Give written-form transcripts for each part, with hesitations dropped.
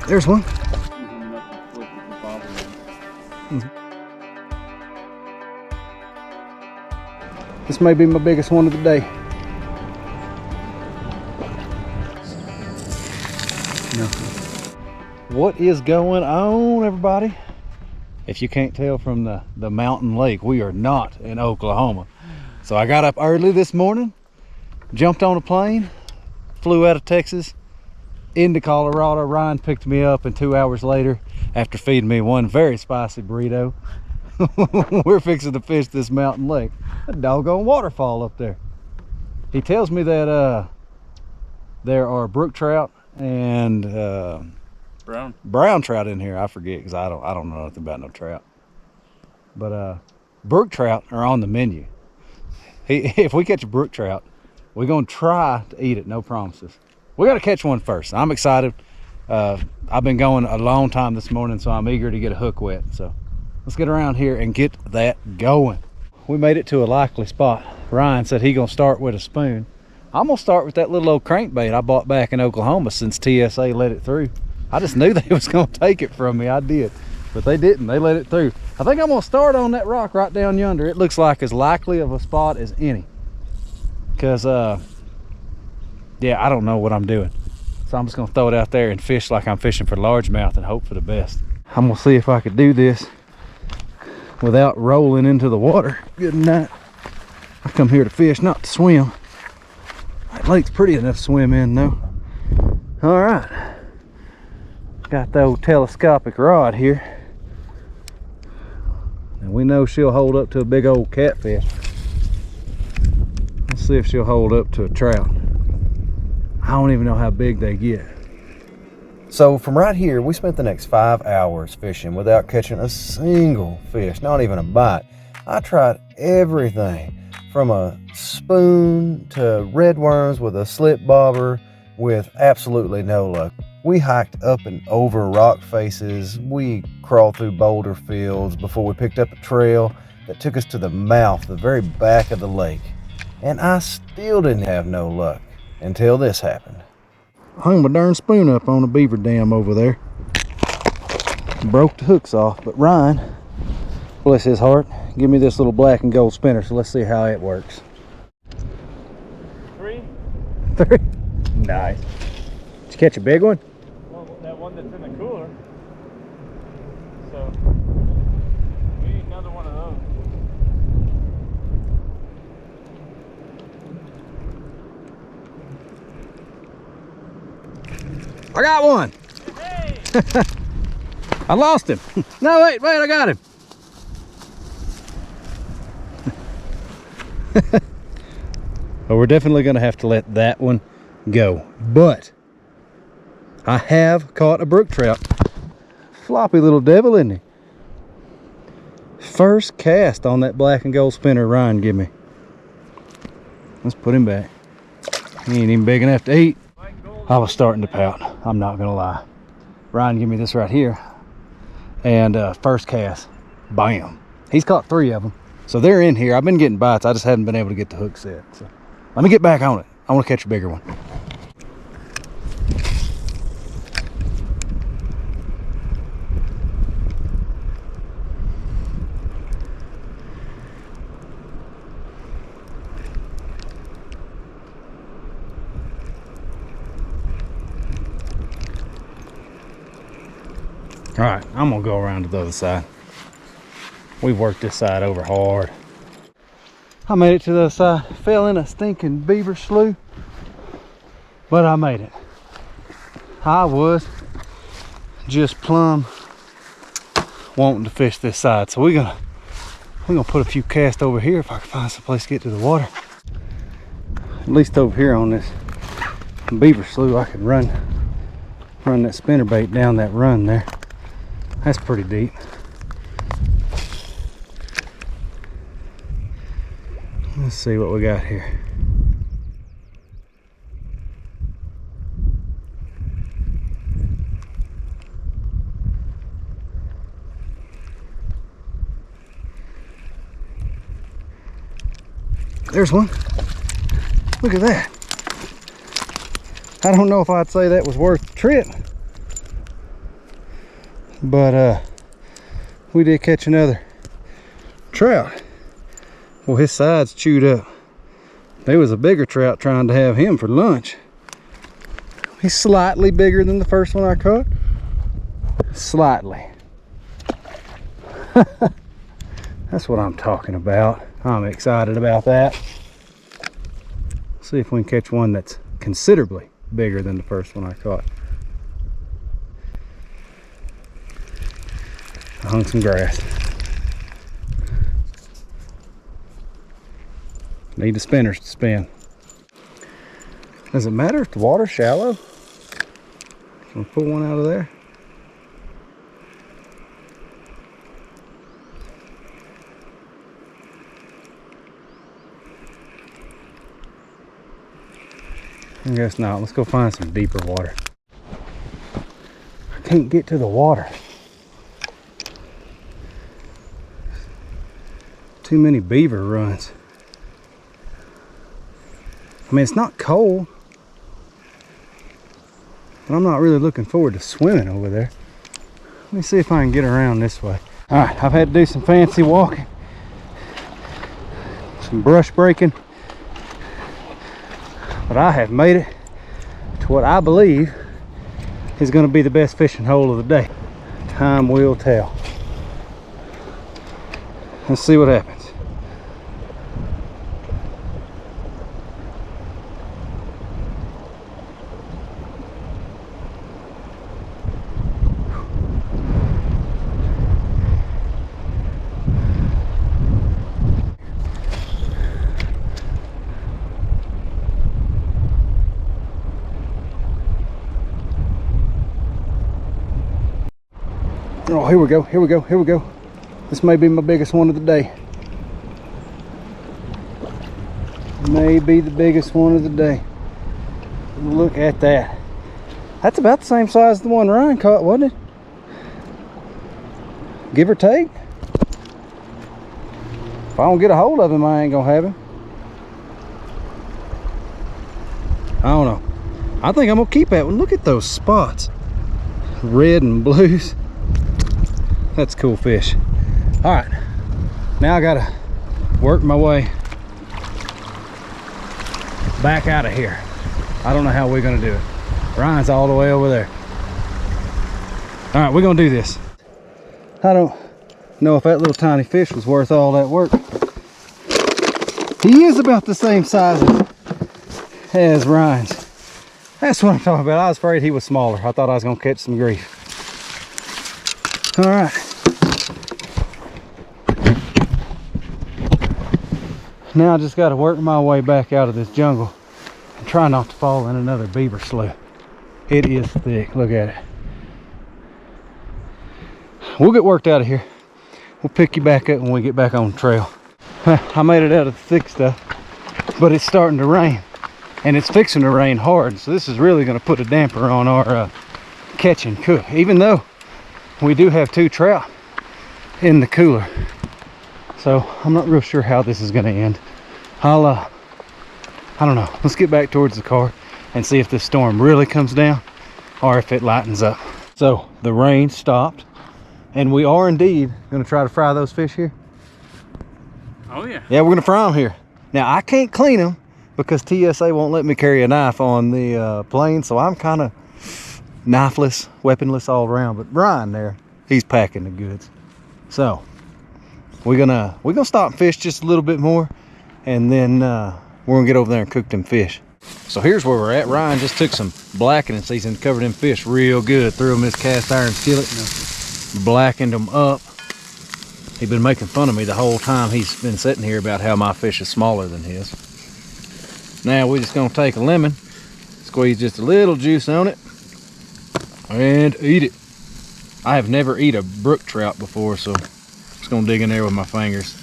There's one. This may be my biggest one of the day. What is going on, everybody? If you can't tell from the mountain lake, we are not in Oklahoma. So I got up early this morning, jumped on a plane, flew out of Texas into Colorado. Ryan picked me up, and 2 hours later, after feeding me one very spicy burrito, we're fixing to fish this mountain lake. A doggone waterfall up there. He tells me that there are brook trout and brown trout in here. I forget, because I don't know nothing about no trout. But brook trout are on the menu. If we catch a brook trout, we're gonna try to eat it. No promises. We got to catch one first. I'm excited. I've been going a long time this morning, so I'm eager to get a hook wet. So let's get around here and get that going. We made it to a likely spot. Ryan said he gonna start with a spoon. I'm gonna start with that little old crankbait I bought back in Oklahoma since TSA let it through. I just knew they was gonna take it from me. I did, but they didn't. They let it through. I think I'm gonna start on that rock right down yonder. It looks like as likely of a spot as any. Cause yeah, I don't know what I'm doing. So I'm just gonna throw it out there and fish like I'm fishing for largemouth and hope for the best. I'm gonna see if I could do this without rolling into the water. Good night. I come here to fish, not to swim. That lake's pretty enough to swim in though. All right. Got the old telescopic rod here. And we know she'll hold up to a big old catfish. Let's see if she'll hold up to a trout. I don't even know how big they get. So from right here, we spent the next 5 hours fishing without catching a single fish, not even a bite. I tried everything from a spoon to red worms with a slip bobber with absolutely no luck. We hiked up and over rock faces. We crawled through boulder fields before we picked up a trail that took us to the mouth, the very back of the lake. And I still didn't have no luck until this happened. I hung my darn spoon up on a beaver dam over there. Broke the hooks off, but Ryan, bless his heart, give me this little black and gold spinner, so let's see how it works. Three? Nice. Did you catch a big one? Well, that one that's in the cooler. So, we need another one of those. I got one. Hey! I lost him. No, wait, I got him. Well, we're definitely going to have to let that one go. But I have caught a brook trout. Floppy little devil, isn't he? First cast on that black and gold spinner Ryan give me. Let's put him back. He ain't even big enough to eat. I was starting to pout, I'm not gonna lie. Ryan give me this right here, and first cast, bam. He's caught 3 of them, so they're in here. I've been getting bites, I just haven't been able to get the hook set. So let me get back on it. I want to catch a bigger one. All right, I'm gonna go around to the other side. We've worked this side over hard. I made it to the other side. Fell in a stinking beaver slough, but I made it. I was just plumb wanting to fish this side, so we're gonna put a few casts over here if I can find some place to get to the water. At least over here on this beaver slough, I can run that spinnerbait down that run there. That's pretty deep. Let's see what we got here. There's one. Look at that. I don't know if I'd say that was worth the trip, But we did catch another trout. Well, his side's chewed up. There was a bigger trout trying to have him for lunch. He's slightly bigger than the first one I caught. Slightly. That's what I'm talking about. I'm excited about that. See if we can catch one that's considerably bigger than the first one I caught. I hung some grass. Need the spinners to spin. Does it matter if the water's shallow? Can we pull one out of there? I guess not. Let's go find some deeper water. I can't get to the water. Too many beaver runs. I mean, it's not cold, but I'm not really looking forward to swimming over there. Let me see if I can get around this way. All right, I've had to do some fancy walking, some brush breaking, but I have made it to what I believe is going to be the best fishing hole of the day. Time will tell. Let's see what happens. Oh, here we go, here we go, here we go. This may be my biggest one of the day. May be the biggest one of the day. Look at that. That's about the same size as the one Ryan caught, wasn't it? Give or take. If I don't get a hold of him, I ain't gonna have him. I don't know. I think I'm gonna keep that one. Look at those spots. Red and blues. That's a cool fish. All right, now I gotta work my way back out of here. I don't know how we're gonna do it. Ryan's all the way over there. All right, we're gonna do this. I don't know if that little tiny fish was worth all that work. He is about the same size as Ryan's. That's what I'm talking about. I was afraid he was smaller. I thought I was gonna catch some grief. All right. Now I just got to work my way back out of this jungle and try not to fall in another beaver slough. It is thick. Look at it. We'll get worked out of here. We'll pick you back up when we get back on the trail. I made it out of the thick stuff, but it's starting to rain, and it's fixing to rain hard. So this is really going to put a damper on our catch and cook, even though we do have 2 trout in the cooler. So I'm not real sure how this is going to end. I don't know. Let's get back towards the car and see if this storm really comes down or if it lightens up. So the rain stopped, and we are indeed going to try to fry those fish here. Oh yeah. Yeah, we're going to fry them here. Now I can't clean them because TSA won't let me carry a knife on the plane, so I'm kind of knifeless, weaponless all around. But Brian there, he's packing the goods. So we're gonna stop and fish just a little bit more, and then we're gonna get over there and cook them fish. So here's where we're at. Ryan just took some blackening season, covered them fish real good, threw them in this cast iron skillet and blackened them up. He's been making fun of me the whole time he's been sitting here about how my fish is smaller than his. Now we're just gonna take a lemon, squeeze just a little juice on it, and eat it. I have never eat a brook trout before, so I'm just gonna dig in there with my fingers.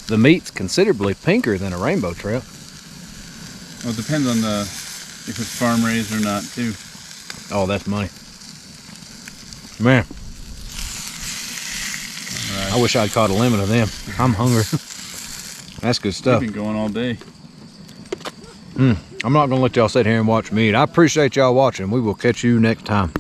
The meat's considerably pinker than a rainbow trout. Well, it depends on if it's farm raised or not too. Oh, that's money. Man, Right. I wish I'd caught a lemon of them. I'm hungry. That's good stuff. We've been going all day. I'm not gonna let y'all sit here and watch me eat. I appreciate y'all watching. We will catch you next time.